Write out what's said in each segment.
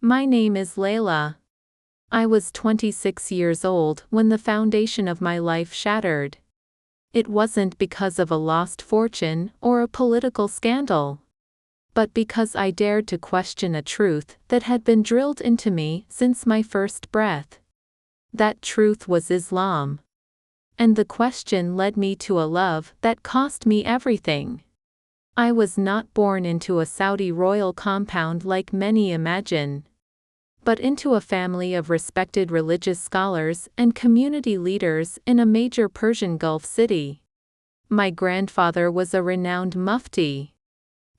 My name is Layla. I was 26 years old when the foundation of my life shattered. It wasn't because of a lost fortune or a political scandal, but because I dared to question a truth that had been drilled into me since my first breath. That truth was Islam. And the question led me to a love that cost me everything. I was not born into a Saudi royal compound like many imagine, but into a family of respected religious scholars and community leaders in a major Persian Gulf city. My grandfather was a renowned mufti,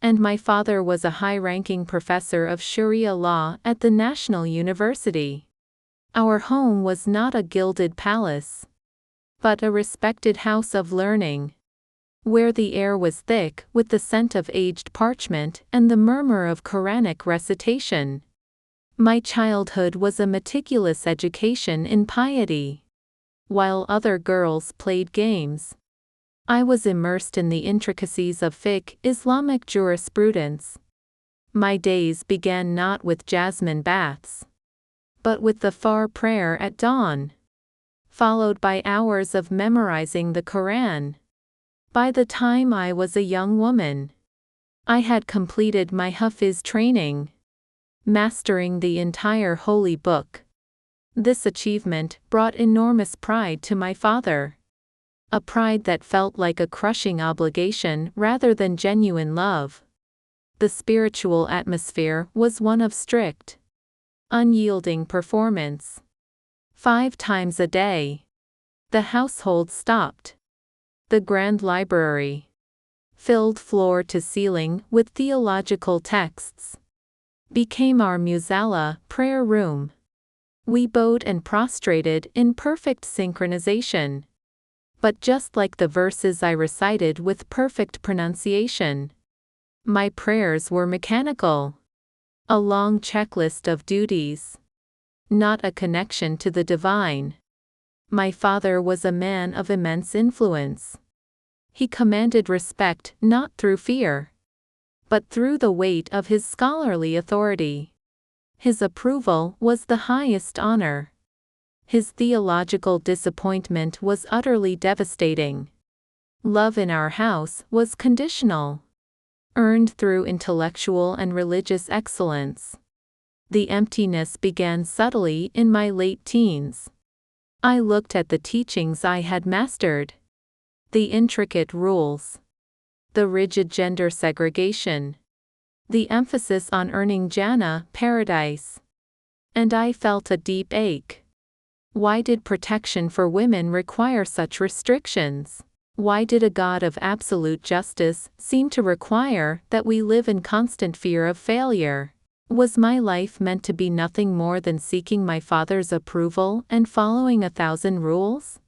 and my father was a high-ranking professor of Sharia law at the National University. Our home was not a gilded palace, but a respected house of learning, where the air was thick with the scent of aged parchment and the murmur of Quranic recitation. My childhood was a meticulous education in piety. While other girls played games, I was immersed in the intricacies of fiqh, Islamic jurisprudence. My days began not with jasmine baths, but with the far prayer at dawn, followed by hours of memorizing the Quran. By the time I was a young woman, I had completed my Hafiz training, mastering the entire holy book. This achievement brought enormous pride to my father, a pride that felt like a crushing obligation rather than genuine love. The spiritual atmosphere was one of strict, unyielding performance. 5 times a day, the household stopped. The grand library, filled floor to ceiling with theological texts, became our musalla, prayer room. We bowed and prostrated in perfect synchronization. But just like the verses I recited with perfect pronunciation, my prayers were mechanical, a long checklist of duties, not a connection to the divine. My father was a man of immense influence. He commanded respect not through fear, but through the weight of his scholarly authority. His approval was the highest honor. His theological disappointment was utterly devastating. Love in our house was conditional, earned through intellectual and religious excellence. The emptiness began subtly in my late teens. I looked at the teachings I had mastered, the intricate rules, the rigid gender segregation, the emphasis on earning Jannah, paradise, and I felt a deep ache. Why did protection for women require such restrictions? Why did a God of absolute justice seem to require that we live in constant fear of failure? Was my life meant to be nothing more than seeking my father's approval and following 1,000 rules?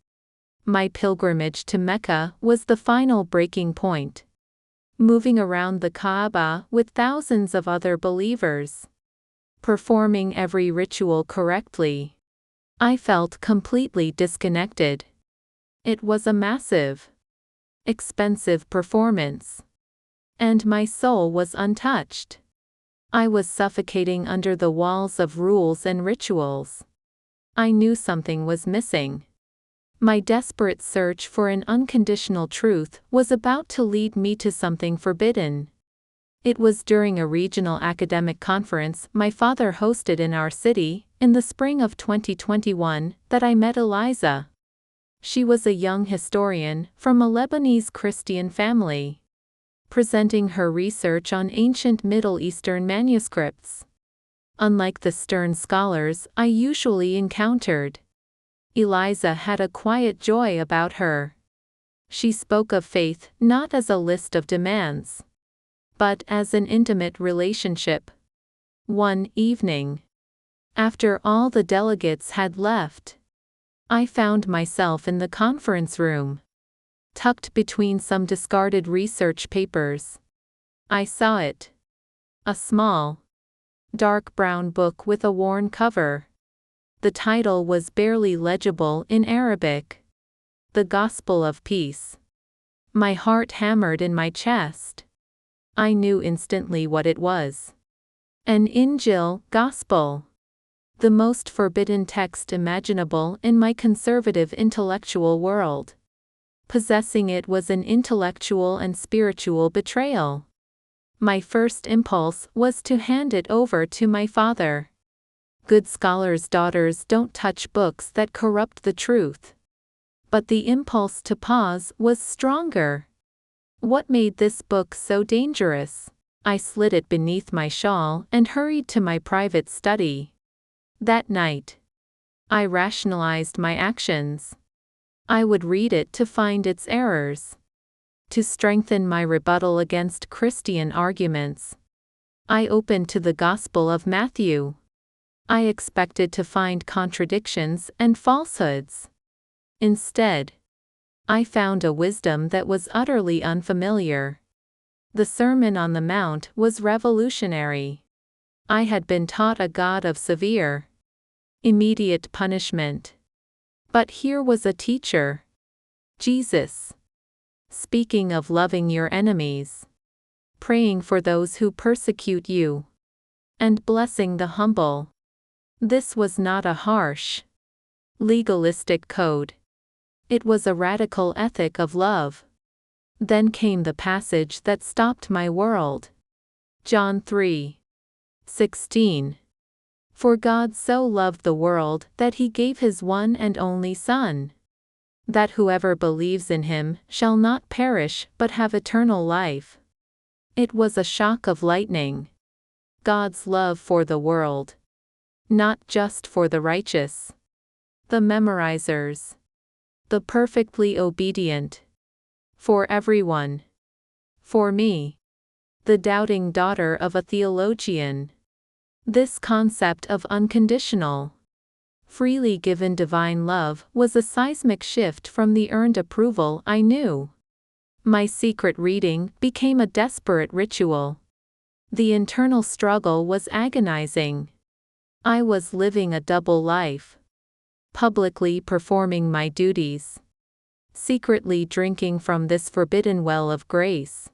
My pilgrimage to Mecca was the final breaking point. Moving around the Kaaba with thousands of other believers, performing every ritual correctly, I felt completely disconnected. It was a massive, expensive performance, and my soul was untouched. I was suffocating under the walls of rules and rituals. I knew something was missing. My desperate search for an unconditional truth was about to lead me to something forbidden. It was during a regional academic conference my father hosted in our city, in the spring of 2021, that I met Eliza. She was a young historian from a Lebanese Christian family, presenting her research on ancient Middle Eastern manuscripts. Unlike the stern scholars I usually encountered, Eliza had a quiet joy about her. She spoke of faith not as a list of demands, but as an intimate relationship. One evening, after all the delegates had left, I found myself in the conference room, tucked between some discarded research papers. I saw it. A small, dark brown book with a worn cover. The title was barely legible in Arabic. The Gospel of Peace. My heart hammered in my chest. I knew instantly what it was. An Injil, Gospel. The most forbidden text imaginable in my conservative intellectual world. Possessing it was an intellectual and spiritual betrayal. My first impulse was to hand it over to my father. Good scholars' daughters don't touch books that corrupt the truth. But the impulse to pause was stronger. What made this book so dangerous? I slid it beneath my shawl and hurried to my private study. That night, I rationalized my actions. I would read it to find its errors, to strengthen my rebuttal against Christian arguments. I opened to the Gospel of Matthew. I expected to find contradictions and falsehoods. Instead, I found a wisdom that was utterly unfamiliar. The Sermon on the Mount was revolutionary. I had been taught a God of severe, immediate punishment. But here was a teacher, Jesus, speaking of loving your enemies, praying for those who persecute you, and blessing the humble. This was not a harsh, legalistic code. It was a radical ethic of love. Then came the passage that stopped my world. John 3:16. For God so loved the world that he gave his one and only Son, that whoever believes in him shall not perish but have eternal life. It was a shock of lightning. God's love for the world. Not just for the righteous, the memorizers, the perfectly obedient. For everyone. For me, the doubting daughter of a theologian. This concept of unconditional, freely given divine love was a seismic shift from the earned approval I knew. My secret reading became a desperate ritual. The internal struggle was agonizing. I was living a double life. Publicly performing my duties, secretly drinking from this forbidden well of grace.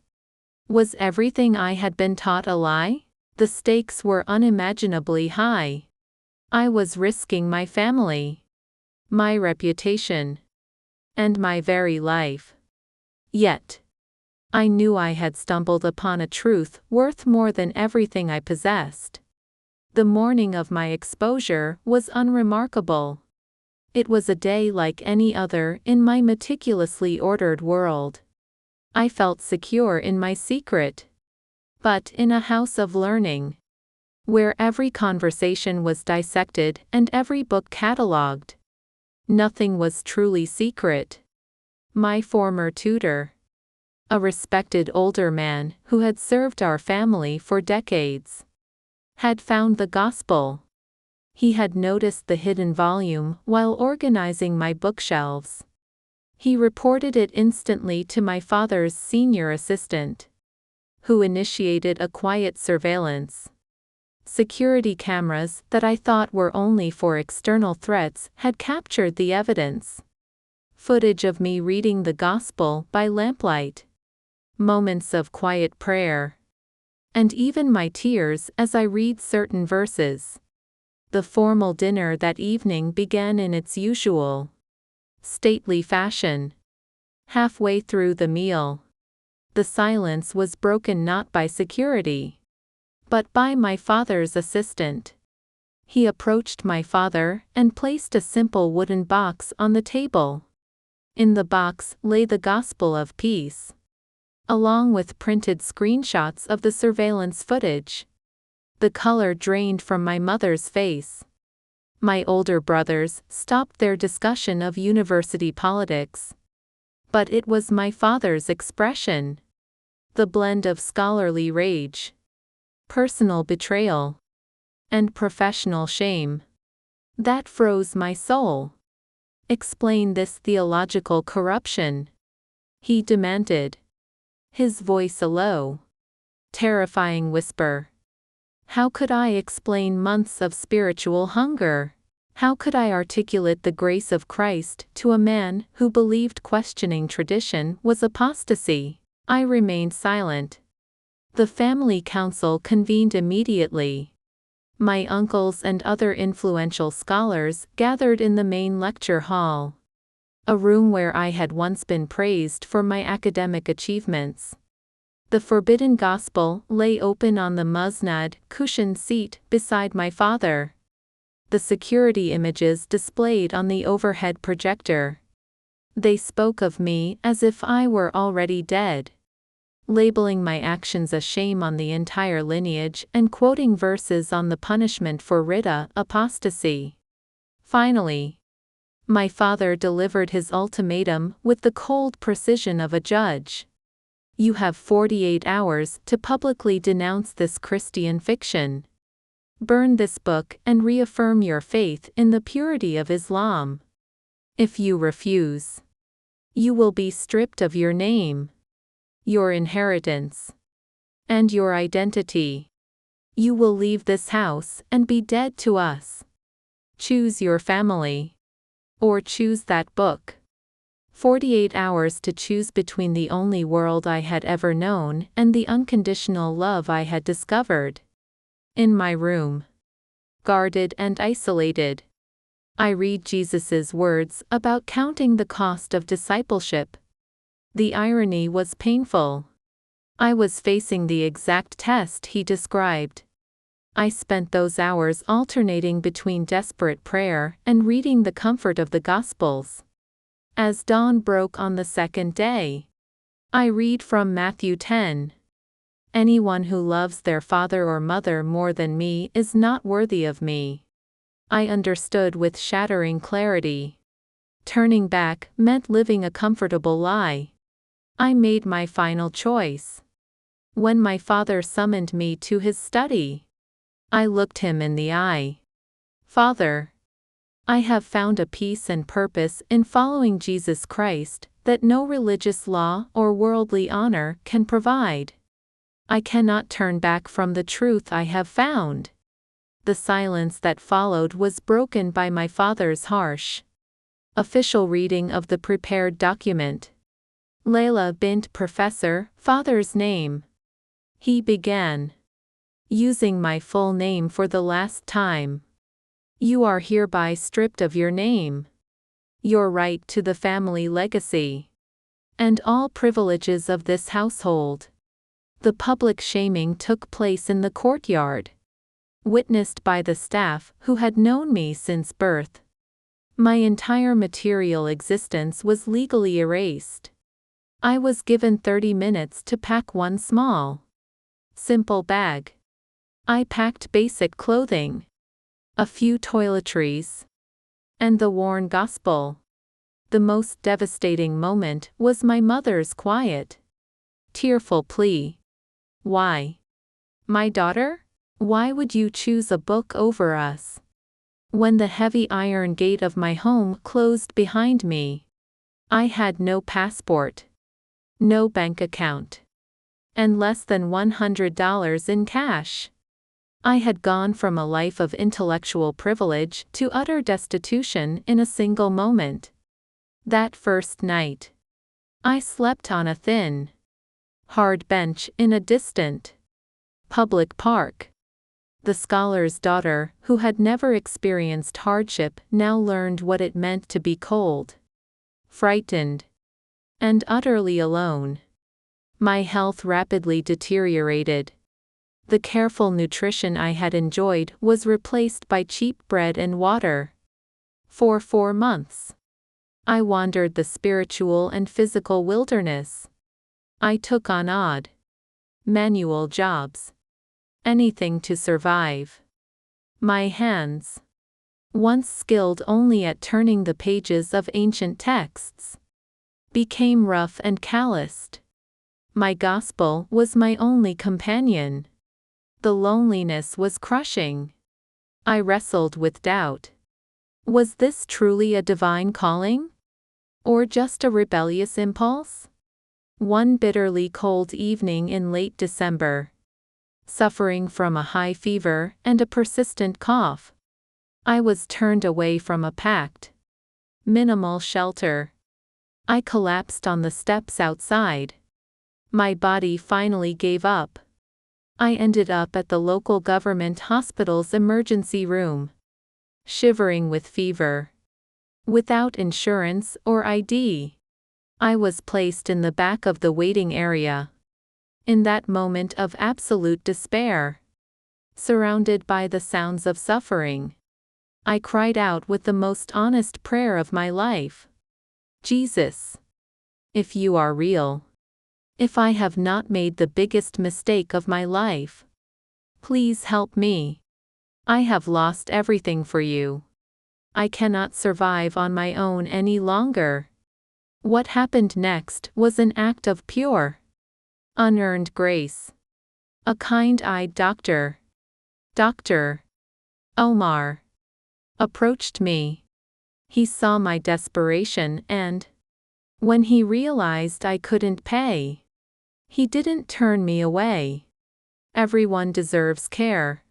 Was everything I had been taught a lie? The stakes were unimaginably high. I was risking my family, my reputation, and my very life. Yet, I knew I had stumbled upon a truth worth more than everything I possessed. The morning of my exposure was unremarkable. It was a day like any other in my meticulously ordered world. I felt secure in my secret. But in a house of learning, where every conversation was dissected and every book catalogued, nothing was truly secret. My former tutor, a respected older man who had served our family for decades, had found the gospel. He had noticed the hidden volume while organizing my bookshelves. He reported it instantly to my father's senior assistant, who initiated a quiet surveillance. Security cameras that I thought were only for external threats had captured the evidence. Footage of me reading the gospel by lamplight. Moments of quiet prayer. And even my tears as I read certain verses. The formal dinner that evening began in its usual, stately fashion. Halfway through the meal, the silence was broken not by security, but by my father's assistant. He approached my father and placed a simple wooden box on the table. In the box lay the gospel of peace, along with printed screenshots of the surveillance footage. The color drained from my mother's face. My older brothers stopped their discussion of university politics. But it was my father's expression. The blend of scholarly rage, personal betrayal, and professional shame that froze my soul. Explain this theological corruption, he demanded, his voice a low, terrifying whisper. How could I explain months of spiritual hunger? How could I articulate the grace of Christ to a man who believed questioning tradition was apostasy? I remained silent. The family council convened immediately. My uncles and other influential scholars gathered in the main lecture hall, a room where I had once been praised for my academic achievements. The forbidden gospel lay open on the musnad, cushioned seat beside my father. The security images displayed on the overhead projector. They spoke of me as if I were already dead, labeling my actions a shame on the entire lineage and quoting verses on the punishment for ridda, apostasy. Finally, my father delivered his ultimatum with the cold precision of a judge. You have 48 hours to publicly denounce this Christian fiction. Burn this book and reaffirm your faith in the purity of Islam. If you refuse, you will be stripped of your name, your inheritance, and your identity. You will leave this house and be dead to us. Choose your family, or choose that book. 48 hours to choose between the only world I had ever known and the unconditional love I had discovered. In my room, guarded and isolated, I read Jesus's words about counting the cost of discipleship. The irony was painful. I was facing the exact test he described. I spent those hours alternating between desperate prayer and reading the comfort of the Gospels. As dawn broke on the second day, I read from Matthew 10. Anyone who loves their father or mother more than me is not worthy of me. I understood with shattering clarity. Turning back meant living a comfortable lie. I made my final choice. When my father summoned me to his study, I looked him in the eye. Father, I have found a peace and purpose in following Jesus Christ that no religious law or worldly honor can provide. I cannot turn back from the truth I have found. The silence that followed was broken by my father's harsh, official reading of the prepared document. Layla bint Professor, father's name. He began, using my full name for the last time. You are hereby stripped of your name, your right to the family legacy, and all privileges of this household. The public shaming took place in the courtyard, witnessed by the staff who had known me since birth. My entire material existence was legally erased. I was given 30 minutes to pack one small, simple bag. I packed basic clothing, a few toiletries, and the worn gospel. The most devastating moment was my mother's quiet, tearful plea. Why? My daughter? Why would you choose a book over us? When the heavy iron gate of my home closed behind me, I had no passport, no bank account, and less than $100 in cash. I had gone from a life of intellectual privilege to utter destitution in a single moment. That first night, I slept on a thin, hard bench in a distant, public park. The scholar's daughter, who had never experienced hardship, now learned what it meant to be cold, frightened, and utterly alone. My health rapidly deteriorated. The careful nutrition I had enjoyed was replaced by cheap bread and water. For 4 months, I wandered the spiritual and physical wilderness. I took on odd, manual jobs, anything to survive. My hands, once skilled only at turning the pages of ancient texts, became rough and calloused. My gospel was my only companion. The loneliness was crushing. I wrestled with doubt. Was this truly a divine calling? Or just a rebellious impulse? One bitterly cold evening in late December, suffering from a high fever and a persistent cough, I was turned away from a packed, minimal shelter. I collapsed on the steps outside. My body finally gave up. I ended up at the local government hospital's emergency room, shivering with fever. Without insurance or ID, I was placed in the back of the waiting area. In that moment of absolute despair, surrounded by the sounds of suffering, I cried out with the most honest prayer of my life. Jesus, if you are real, if I have not made the biggest mistake of my life, please help me. I have lost everything for you. I cannot survive on my own any longer. What happened next was an act of pure, unearned grace. A kind-eyed doctor, Dr. Omar, approached me. He saw my desperation and, when he realized I couldn't pay, he didn't turn me away. Everyone deserves care,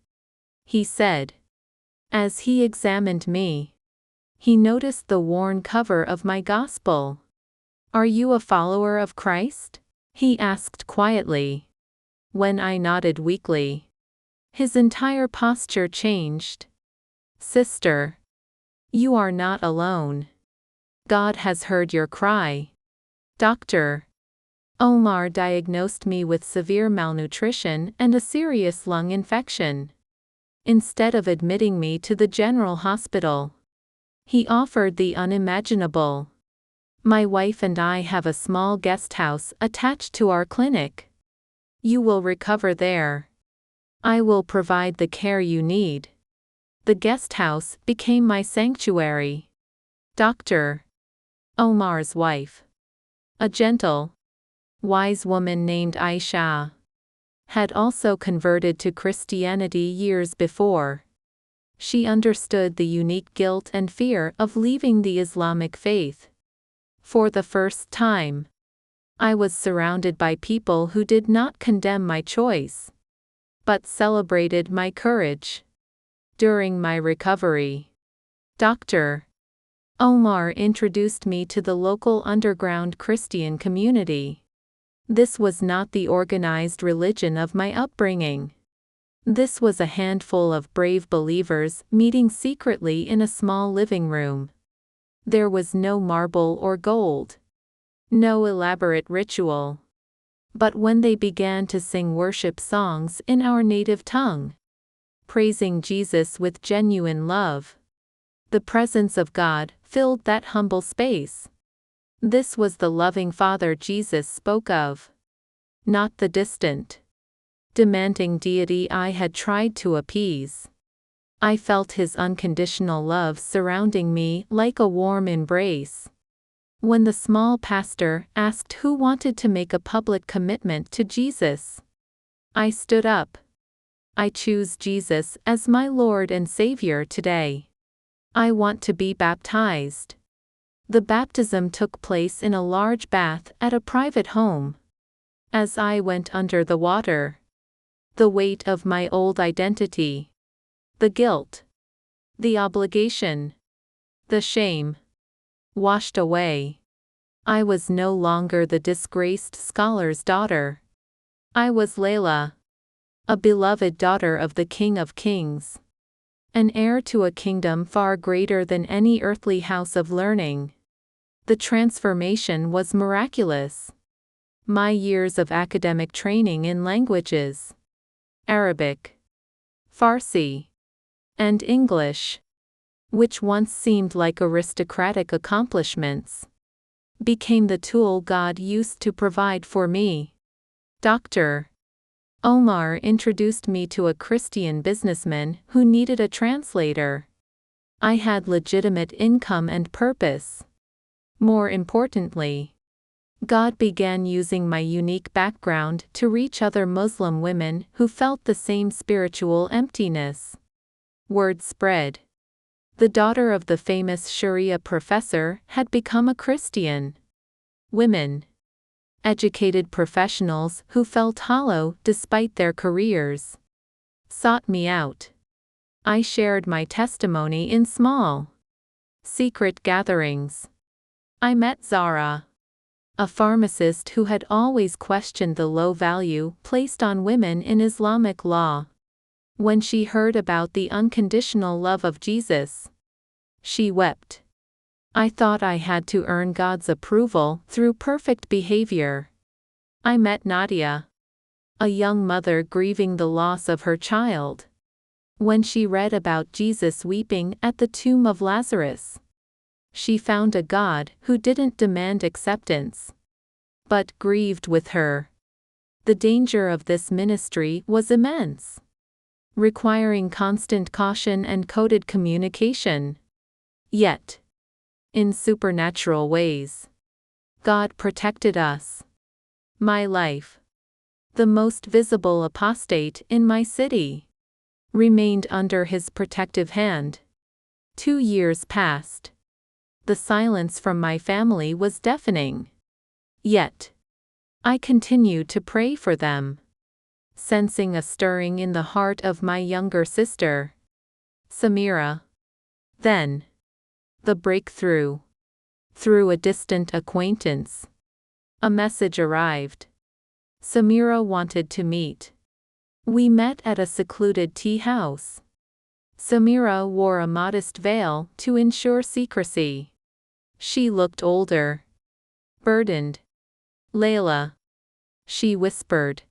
he said. As he examined me, he noticed the worn cover of my gospel. Are you a follower of Christ? He asked quietly. When I nodded weakly, his entire posture changed. Sister, you are not alone. God has heard your cry. Dr. Omar diagnosed me with severe malnutrition and a serious lung infection. Instead of admitting me to the general hospital, he offered the unimaginable. My wife and I have a small guest house attached to our clinic. You will recover there. I will provide the care you need. The guest house became my sanctuary. Dr. Omar's wife, a gentle, wise woman named Aisha, had also converted to Christianity years before. She understood the unique guilt and fear of leaving the Islamic faith. For the first time, I was surrounded by people who did not condemn my choice, but celebrated my courage. During my recovery, Dr. Omar introduced me to the local underground Christian community. This was not the organized religion of my upbringing. This was a handful of brave believers meeting secretly in a small living room. There was no marble or gold, no elaborate ritual. But when they began to sing worship songs in our native tongue, praising Jesus with genuine love, the presence of God filled that humble space. This was the loving Father Jesus spoke of, not the distant, demanding deity I had tried to appease. I felt his unconditional love surrounding me like a warm embrace. When the small pastor asked who wanted to make a public commitment to Jesus, I stood up. I choose Jesus as my Lord and Savior today. I want to be baptized. The baptism took place in a large bath at a private home. As I went under the water, the weight of my old identity, the guilt, the obligation, the shame, washed away. I was no longer the disgraced scholar's daughter. I was Layla, a beloved daughter of the King of Kings, an heir to a kingdom far greater than any earthly house of learning. The transformation was miraculous. My years of academic training in languages, Arabic, Farsi, and English, which once seemed like aristocratic accomplishments, became the tool God used to provide for me. Dr. Omar introduced me to a Christian businessman who needed a translator. I had legitimate income and purpose. More importantly, God began using my unique background to reach other Muslim women who felt the same spiritual emptiness. Word spread. The daughter of the famous Sharia professor had become a Christian. Women, educated professionals who felt hollow despite their careers, sought me out. I shared my testimony in small, secret gatherings. I met Zara, a pharmacist who had always questioned the low value placed on women in Islamic law. When she heard about the unconditional love of Jesus, she wept. I thought I had to earn God's approval through perfect behavior. I met Nadia, a young mother grieving the loss of her child. When she read about Jesus weeping at the tomb of Lazarus, she found a God who didn't demand acceptance, but grieved with her. The danger of this ministry was immense, requiring constant caution and coded communication. Yet, in supernatural ways, God protected us. My life, the most visible apostate in my city, remained under His protective hand. 2 years passed. The silence from my family was deafening. Yet, I continued to pray for them, sensing a stirring in the heart of my younger sister, Samira. Then, the breakthrough. Through a distant acquaintance, a message arrived. Samira wanted to meet. We met at a secluded tea house. Samira wore a modest veil to ensure secrecy. She looked older, burdened. Layla, she whispered,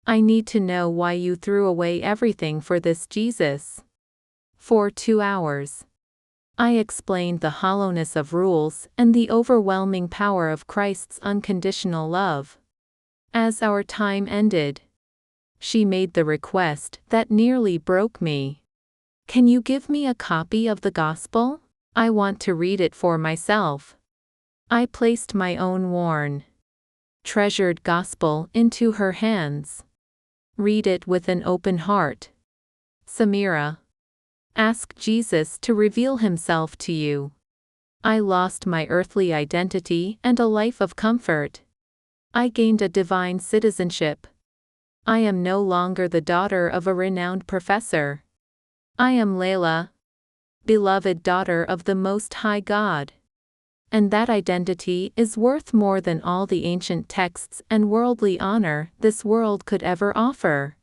I need to know why you threw away everything for this Jesus. For 2 hours, I explained the hollowness of rules and the overwhelming power of Christ's unconditional love. As our time ended, she made the request that nearly broke me. Can you give me a copy of the Gospel? I want to read it for myself. I placed my own worn, treasured Gospel into her hands. Read it with an open heart, Samira. Ask Jesus to reveal Himself to you. I lost my earthly identity and a life of comfort. I gained a divine citizenship. I am no longer the daughter of a renowned professor. I am Layla, beloved daughter of the Most High God. And that identity is worth more than all the ancient texts and worldly honor this world could ever offer.